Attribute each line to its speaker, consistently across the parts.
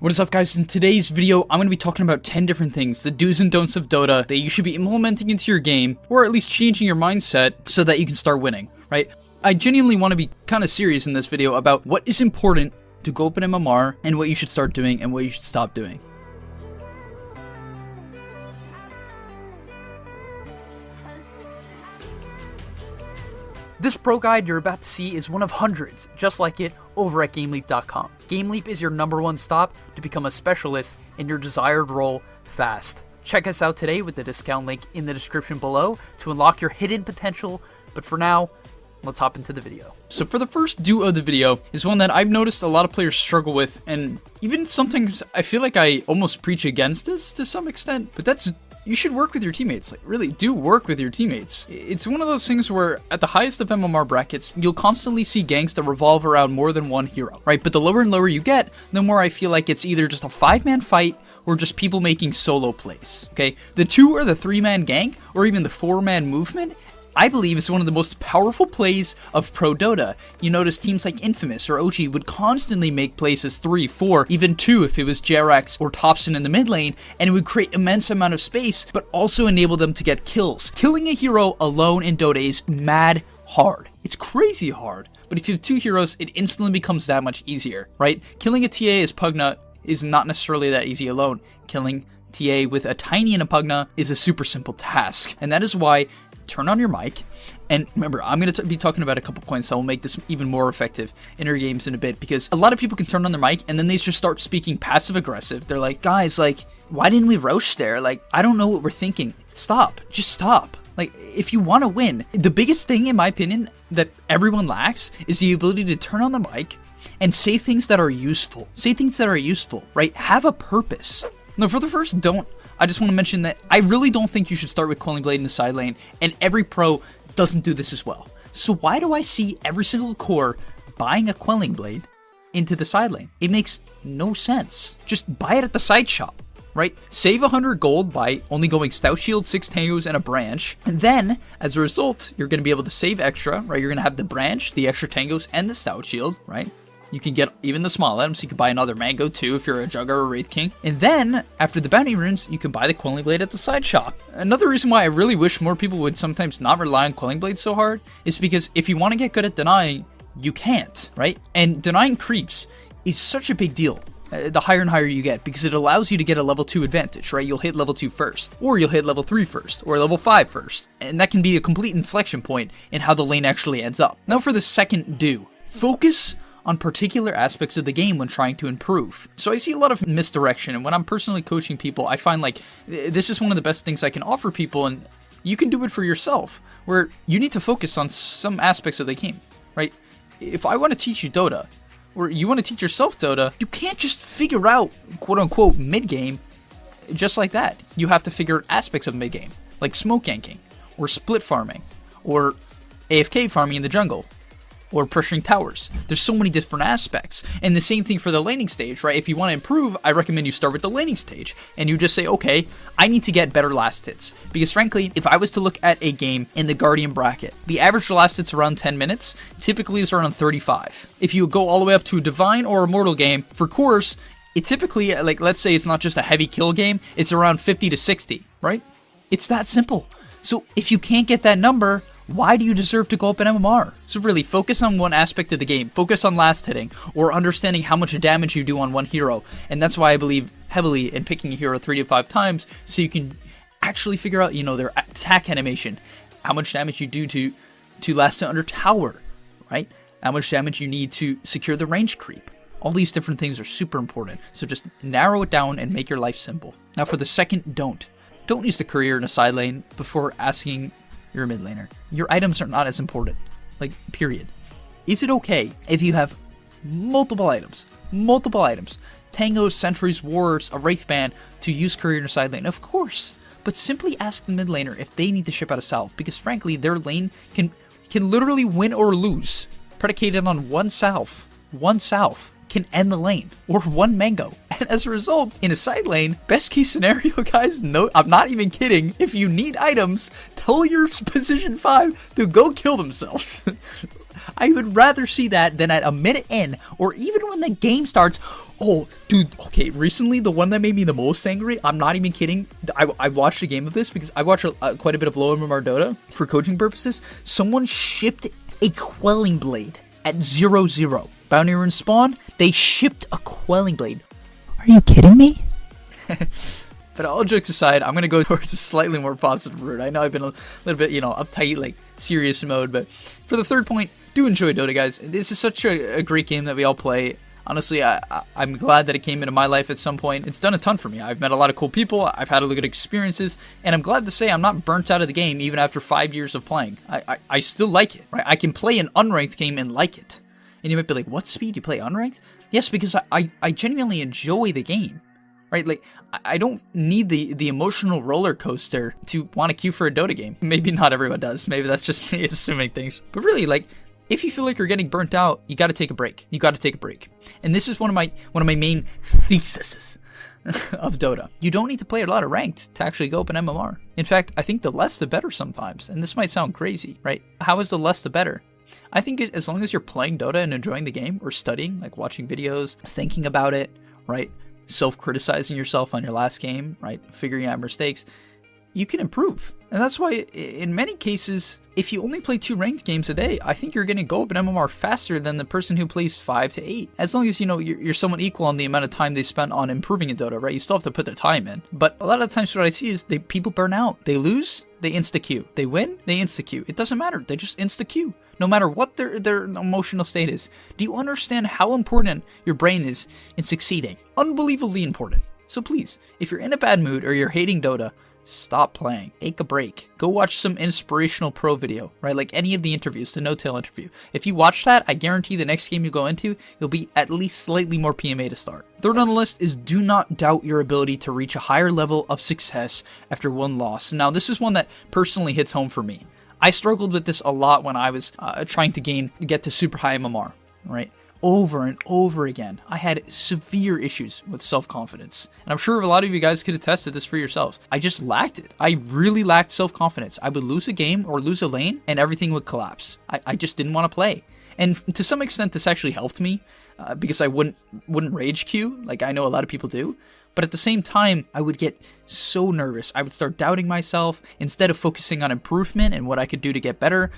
Speaker 1: What is up, guys? In today's video, I'm going to be talking about 10 different things, the do's and don'ts of Dota that you should be implementing into your game, or at least changing your mindset so that you can start winning, right? I genuinely want to be kind of serious in this video about what is important to go open MMR and what you should start doing and what you should stop doing. This pro guide you're about to see is one of hundreds, just like it, over at GameLeap.com. GameLeap is your #1 stop to become a specialist in your desired role fast. Check us out today with the discount link in the description below to unlock your hidden potential, but for now, let's hop into the video. So for the first do of the video is one that I've noticed a lot of players struggle with, and even sometimes I feel like I almost preach against this to some extent, but that's you should work with your teammates. Like, really do work with your teammates. It's one of those things where at the highest of MMR brackets, you'll constantly see ganks that revolve around more than one hero, right? But the lower and lower you get, the more I feel like it's either just a 5-man fight or just people making solo plays, okay? The 2 or the 3-man gank, or even the 4-man movement, I believe is one of the most powerful plays of Pro Dota. You notice teams like Infamous or OG would constantly make plays as 3, 4, even 2 if it was Jerax or Topson in the mid lane, and it would create immense amount of space, but also enable them to get kills. Killing a hero alone in Dota is mad hard. It's crazy hard, but if you have 2 heroes, it instantly becomes that much easier, right? Killing a TA as Pugna is not necessarily that easy alone. Killing TA with a Tiny and a Pugna is a super simple task, and that is why turn on your mic, and remember, I'm going to be talking about a couple points that will make this even more effective in your games in a bit, because a lot of people can turn on their mic and then they just start speaking passive-aggressive. They're like, guys, like, why didn't we roast there? Like, I don't know what we're thinking. Stop. Just stop. Like, if you want to win, the biggest thing, in my opinion, that everyone lacks is the ability to turn on the mic and say things that are useful. Say things that are useful, right? Have a purpose. Now, for the first don't, I just want to mention that I really don't think you should start with Quelling Blade in the side lane, and every pro doesn't do this as well. So why do I see every single core buying a Quelling Blade into the side lane? It makes no sense. Just buy it at the side shop, right? Save 100 gold by only going Stout Shield, 6 Tangos, and a branch, and then, as a result, you're going to be able to save extra, right? You're going to have the branch, the extra Tangos, and the Stout Shield, right? You can get even the small items, so you can buy another Mango too if you're a Jugger or Wraith King. And then, after the bounty runes, you can buy the Quelling Blade at the side shop. Another reason why I really wish more people would sometimes not rely on Quelling Blade so hard is because if you want to get good at denying, you can't, right? And denying creeps is such a big deal. The higher and higher you get, because it allows you to get a level 2 advantage, right? You'll hit level 2 first, or you'll hit level 3 first, or level 5 first. And that can be a complete inflection point in how the lane actually ends up. Now for the second do. Focus on particular aspects of the game when trying to improve. So I see a lot of misdirection, and when I'm personally coaching people, I find like this is one of the best things I can offer people, and you can do it for yourself, where you need to focus on some aspects of the game, right? If I want to teach you Dota, or you want to teach yourself Dota, you can't just figure out quote-unquote mid-game just like that. You have to figure aspects of mid-game, like smoke ganking, or split farming, or AFK farming in the jungle, or pressuring towers. There's so many different aspects. And the same thing for the laning stage, right? If you want to improve, I recommend you start with the laning stage. And you just say, okay, I need to get better last hits. Because frankly, if I was to look at a game in the Guardian bracket, the average last hits around 10 minutes, typically is around 35. If you go all the way up to a Divine or Immortal game, for cores, it typically, like, let's say it's not just a heavy kill game, it's around 50 to 60, right? It's that simple. So if you can't get that number, why do you deserve to go up in MMR? So really, focus on one aspect of the game. Focus on last hitting, or understanding how much damage you do on one hero. And that's why I believe heavily in picking a hero 3 to 5 times, so you can actually figure out, you know, their attack animation, how much damage you do to last under tower, right? How much damage you need to secure the range creep. All these different things are super important. So just narrow it down and make your life simple. Now for the second don't use the courier in a side lane before asking you're a mid laner. Your items are not as important. Like, period. Is it okay if you have multiple items, Tangos, Sentries, Wards, a Wraith Band, to use courier in a side lane? Of course. But simply ask the mid laner if they need to ship out a salve, because frankly, their lane can literally win or lose, predicated on one salve. One salve can end the lane, or one mango. And as a result, in a side lane, best case scenario, guys, no, I'm not even kidding, if you need items, tell your position 5 to go kill themselves.
Speaker 2: I would rather see that than at a minute in, or even when the game starts. Oh, dude, okay, recently the one that made me the most angry, I'm not even kidding, I watched a game of this because I watched quite a bit of low MMR Dota for coaching purposes. Someone shipped a Quelling Blade at 0-0. Bounty Rune spawn, they shipped a Quelling Blade. Are you kidding me? But all jokes aside, I'm going to go towards a slightly more positive route. I know I've been a little bit, uptight, like serious mode, but for the third point, do enjoy Dota, guys. This is such a great game that we all play. Honestly, I'm glad that it came into my life at some point. It's done a ton for me. I've met a lot of cool people. I've had a lot of good experiences, and I'm glad to say I'm not burnt out of the game even after 5 years of playing. I still like it, right? I can play an unranked game and like it. And you might be like, what speed? You play unranked? Yes, because I genuinely enjoy the game. Right, like, I don't need the emotional roller coaster to want to queue for a Dota game. Maybe not everyone does. Maybe that's just me assuming things. But really, like, if you feel like you're getting burnt out, you got to take a break. You got to take a break. And this is one of my main theses of Dota. You don't need to play a lot of ranked to actually go up in MMR. In fact, I think the less the better sometimes. And this might sound crazy, right? How is the less the better? I think as long as you're playing Dota and enjoying the game, or studying, like watching videos, thinking about it, right? Self-criticizing yourself on your last game, right? Figuring out mistakes, you can improve. And that's why in many cases, if you only play 2 ranked games a day, I think you're going to go up in MMR faster than the person who plays 5 to 8. As long as, you're somewhat equal on the amount of time they spent on improving in Dota, right? You still have to put the time in. But a lot of times what I see is people burn out. They lose, they insta-queue. They win, they insta-queue. It doesn't matter. They just insta-queue. No matter what their emotional state is. Do you understand how important your brain is in succeeding? Unbelievably important. So please, if you're in a bad mood or you're hating Dota, stop playing. Take a break. Go watch some inspirational pro video, right? Like any of the interviews, the no-tail interview. If you watch that, I guarantee the next game you go into, you'll be at least slightly more PMA to start. Third on the list is do not doubt your ability to reach a higher level of success after one loss. Now, this is one that personally hits home for me. I struggled with this a lot when I was trying to get to super high MMR, right? Over and over again. I had severe issues with self-confidence. And I'm sure a lot of you guys could attest to this for yourselves. I just lacked it. I really lacked self-confidence. I would lose a game or lose a lane and everything would collapse. I just didn't want to play. And to some extent, this actually helped me because I wouldn't rage queue like I know a lot of people do. But at the same time, I would get so nervous. I would start doubting myself. Instead of focusing on improvement and what I could do to get better,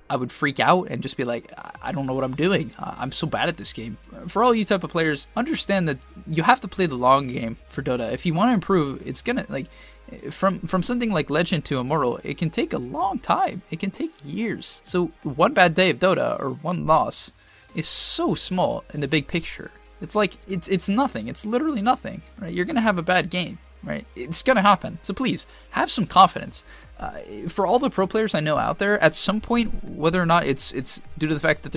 Speaker 2: I would freak out and just be like, I don't know what I'm doing. I'm so bad at this game. For all you type of players, understand that you have to play the long game for Dota. If you want to improve, it's gonna, like, from something like Legend to Immortal, it can take a long time. It can take years. So one bad day of Dota or one loss is so small in the big picture. It's like, it's nothing. It's literally nothing, right? You're going to have a bad game, right? It's going to happen. So please, have some confidence. For all the pro players I know out there, at some point, whether or not it's due to the fact that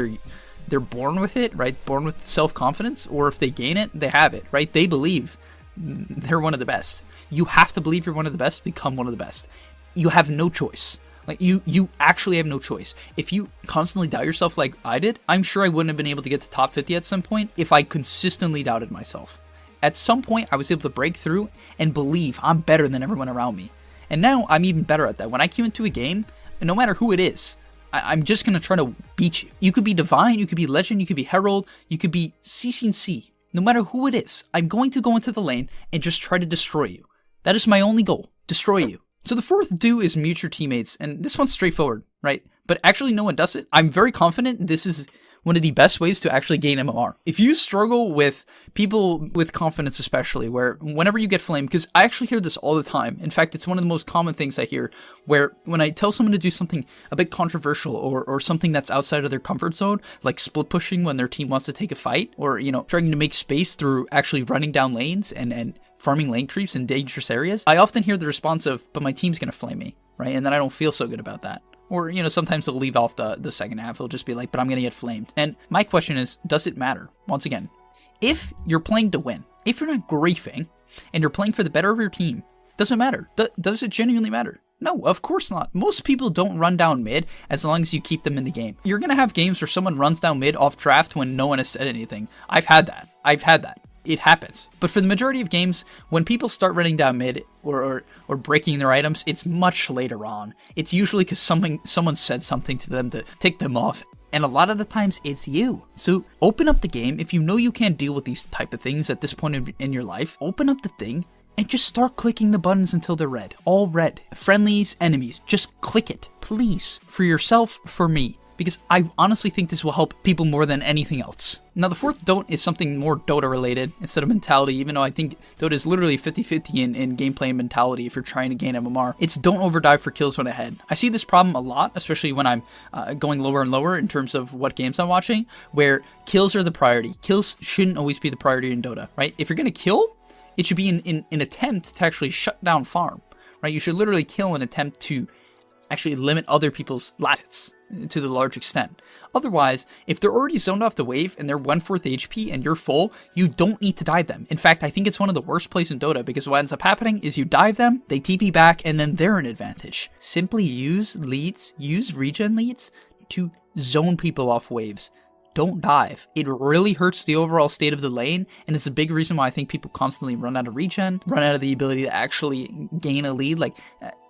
Speaker 2: they're born with it, right? Born with self-confidence, or if they gain it, they have it, right? They believe they're one of the best. You have to believe you're one of the best, become one of the best. You have no choice. Like, you actually have no choice. If you constantly doubt yourself like I did, I'm sure I wouldn't have been able to get to top 50 at some point if I consistently doubted myself. At some point, I was able to break through and believe I'm better than everyone around me. And now I'm even better at that. When I queue into a game, and no matter who it is, I'm just going to try to beat you. You could be Divine, you could be Legend, you could be Herald, you could be CCC. No matter who it is, I'm going to go into the lane and just try to destroy you. That is my only goal, destroy you. So the fourth do is mute your teammates, and this one's straightforward, right? But actually no one does it. I'm very confident this is one of the best ways to actually gain MMR. If you struggle with people with confidence, especially, where whenever you get flamed, because I actually hear this all the time. In fact, it's one of the most common things I hear, where when I tell someone to do something a bit controversial or something that's outside of their comfort zone, like split pushing when their team wants to take a fight, or, trying to make space through actually running down lanes and farming lane creeps in dangerous areas, I often hear the response of, but my team's going to flame me, right? And then I don't feel so good about that. Or, sometimes they'll leave off the second half. They'll just be like, but I'm going to get flamed. And my question is, does it matter? Once again, if you're playing to win, if you're not griefing, and you're playing for the better of your team, doesn't matter. Does it genuinely matter? No, of course not. Most people don't run down mid as long as you keep them in the game. You're going to have games where someone runs down mid off draft when no one has said anything. I've had that. It happens. But for the majority of games, when people start running down mid or breaking their items, it's much later on. It's usually because someone said something to them to tick them off. And a lot of the times it's you. So open up the game. If you know you can't deal with these type of things at this point in your life, open up the thing and just start clicking the buttons until they're red. All red. Friendlies, enemies. Just click it, please. For yourself, for me. Because I honestly think this will help people more than anything else. Now, the fourth don't is something more Dota related instead of mentality, even though I think Dota is literally 50-50 in gameplay and mentality if you're trying to gain MMR. It's don't overdive for kills when ahead. I see this problem a lot, especially when I'm going lower and lower in terms of what games I'm watching, where kills are the priority. Kills shouldn't always be the priority in Dota, right? If you're going to kill, it should be in an attempt to actually shut down farm, right? You should literally kill an attempt to actually limit other people's lives to the large extent. Otherwise, if they're already zoned off the wave and they're 1/4 HP and you're full, you don't need to dive them. In fact, I think it's one of the worst plays in Dota because what ends up happening is you dive them, they TP back, and then they're an advantage. Simply use leads, use regen leads to zone people off waves. Don't dive. It really hurts the overall state of the lane, and it's a big reason why I think people constantly run out of regen, run out of the ability to actually gain a lead. Like,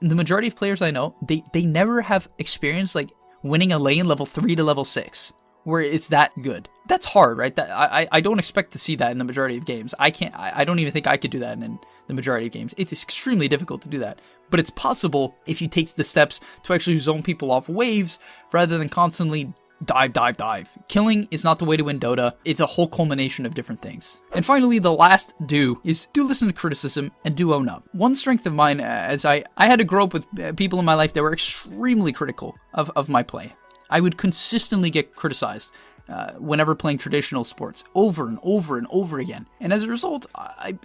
Speaker 2: the majority of players I know, they never have experienced, like, winning a lane level 3 to level 6, where it's that good. That's hard, right? I don't expect to see that in the majority of games. I don't even think I could do that in the majority of games. It's extremely difficult to do that. But it's possible if you take the steps to actually zone people off waves, rather than constantly dive. Killing is not the way to win Dota. It's a whole culmination of different things. And finally, the last do is do listen to criticism and do own up. One strength of mine, as I had to grow up with people in my life that were extremely critical of my play. I would consistently get criticized whenever playing traditional sports over and over again. And as a result, I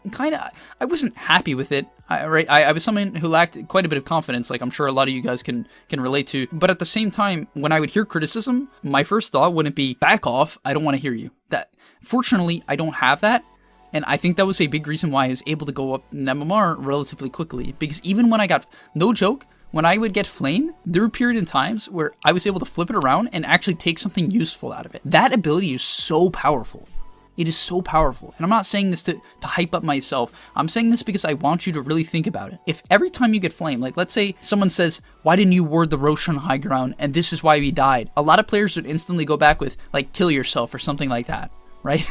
Speaker 2: wasn't happy with it. I was someone who lacked quite a bit of confidence, like I'm sure a lot of you guys can relate to. But at the same time, when I would hear criticism, my first thought wouldn't be, back off, I don't want to hear you. Fortunately, I don't have that. And I think that was a big reason why I was able to go up in MMR relatively quickly. Because even when I got, no joke, when I would get flamed, there were periods in times where I was able to flip it around and actually take something useful out of it. That ability is so powerful. It is so powerful. And I'm not saying this to hype up myself. I'm saying this because I want you to really think about it. If every time you get flamed, like let's say someone says, why didn't you ward the Roshan high ground and this is why we died? A lot of players would instantly go back with like, kill yourself or something like that. Right?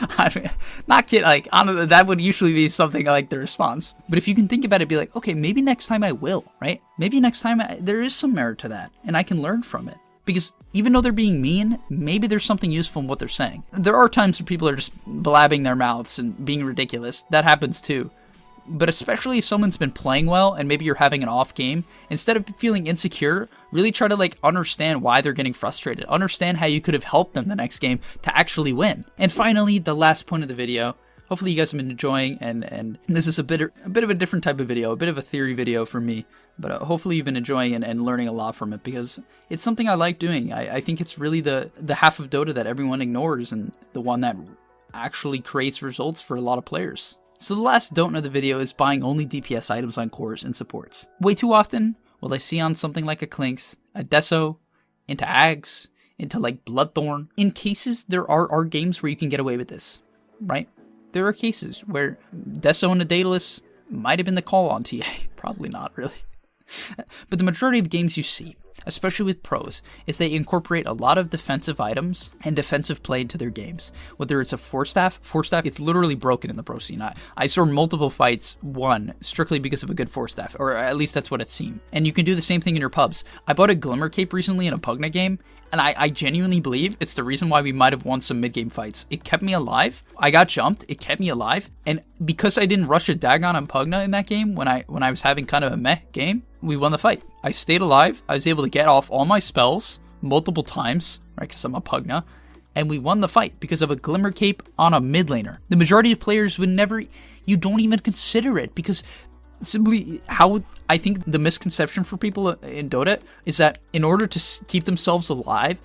Speaker 2: I mean, not kidding. Like, honestly, that would usually be something like the response. But if you can think about it, be like, okay, maybe next time I will, right? Maybe next time there is some merit to that, and I can learn from it. Because even though they're being mean, maybe there's something useful in what they're saying. There are times where people are just blabbing their mouths and being ridiculous. That happens too. But especially if someone's been playing well and maybe you're having an off game, instead of feeling insecure, really try to like understand why they're getting frustrated. Understand how you could have helped them the next game to actually win. And finally, the last point of the video. Hopefully you guys have been enjoying, and this is a bit of a different type of video, a bit of a theory video for me. But hopefully you've been enjoying and learning a lot from it, because it's something I like doing. I think it's really the half of Dota that everyone ignores, and the one that actually creates results for a lot of players. So the last don't of the video is buying only DPS items on cores and supports. Way too often will I see on something like a Clinks, a Deso, into Ags, into like Bloodthorn. In cases, there are games where you can get away with this, right? There are cases where Deso and a Daedalus might have been the call on TA. Probably not, really. But the majority of games you see, especially with pros, is they incorporate a lot of defensive items and defensive play into their games. Whether it's a Force Staff, it's literally broken in the pro scene. I saw multiple fights won strictly because of a good Force Staff, or at least that's what it seemed. And you can do the same thing in your pubs. I bought a Glimmer Cape recently in a Pugna game, and I genuinely believe it's the reason why we might have won some mid-game fights. It kept me alive. I got jumped. It kept me alive. And because I didn't rush a Dagon on Pugna in that game, when I was having kind of a meh game, we won the fight. I stayed alive. I was able to get off all my spells multiple times, right, because I'm a Pugna, and we won the fight because of a Glimmer Cape on a mid laner. The majority of players would never, you don't even consider it, because simply how I think the misconception for people in Dota is that in order to keep themselves alive,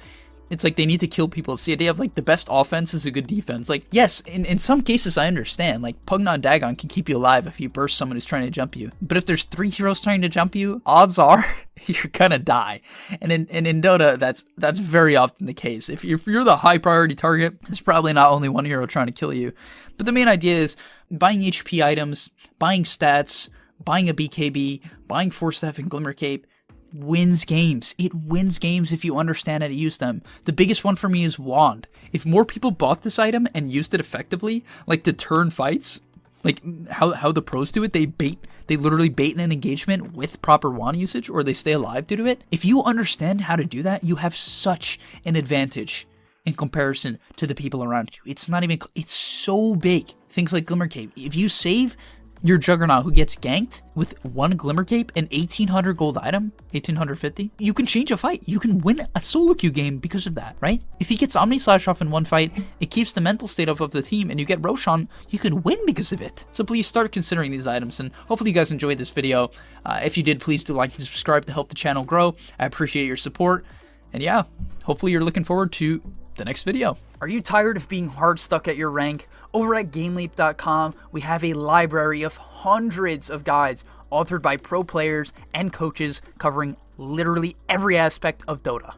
Speaker 2: it's like they need to kill people. It's the idea of like the best offense is a good defense. Like, yes, in some cases I understand. Like, Pugna and Dagon can keep you alive if you burst someone who's trying to jump you. But if there's 3 heroes trying to jump you, odds are you're gonna die. And in Dota, that's very often the case. If you're the high priority target, there's probably not only one hero trying to kill you. But the main idea is buying HP items, buying stats, buying a BKB, buying Force Staff and Glimmer Cape. wins games. It wins games if you understand how to use them. The biggest one for me is Wand. If more people bought this item and used it effectively, like to turn fights, like how the pros do it, they literally bait an engagement with proper Wand usage, or they stay alive due to it. If you understand how to do that, you have such an advantage in comparison to the people around you. It's so big. Things like Glimmer Cape. If you save your Juggernaut who gets ganked with one Glimmer Cape, an 1800 gold item, 1850, you can change a fight. You can win a solo queue game because of that, right? If he gets Omni Slash off in one fight, it keeps the mental state up of the team, and you get Roshan, you can win because of it. So please start considering these items, and hopefully you guys enjoyed this video. If you did, please do like and subscribe to help the channel grow. I appreciate your support, and yeah, hopefully you're looking forward to the next video.
Speaker 1: Are you tired of being hard stuck at your rank? Over at GameLeap.com, we have a library of hundreds of guides authored by pro players and coaches covering literally every aspect of Dota.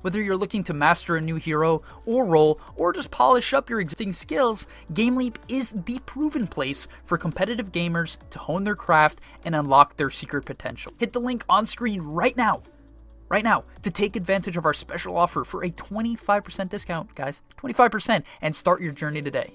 Speaker 1: Whether you're looking to master a new hero or role, or just polish up your existing skills, GameLeap is the proven place for competitive gamers to hone their craft and unlock their secret potential. Hit the link on screen right now to take advantage of our special offer for a 25% discount, guys. 25%, and start your journey today.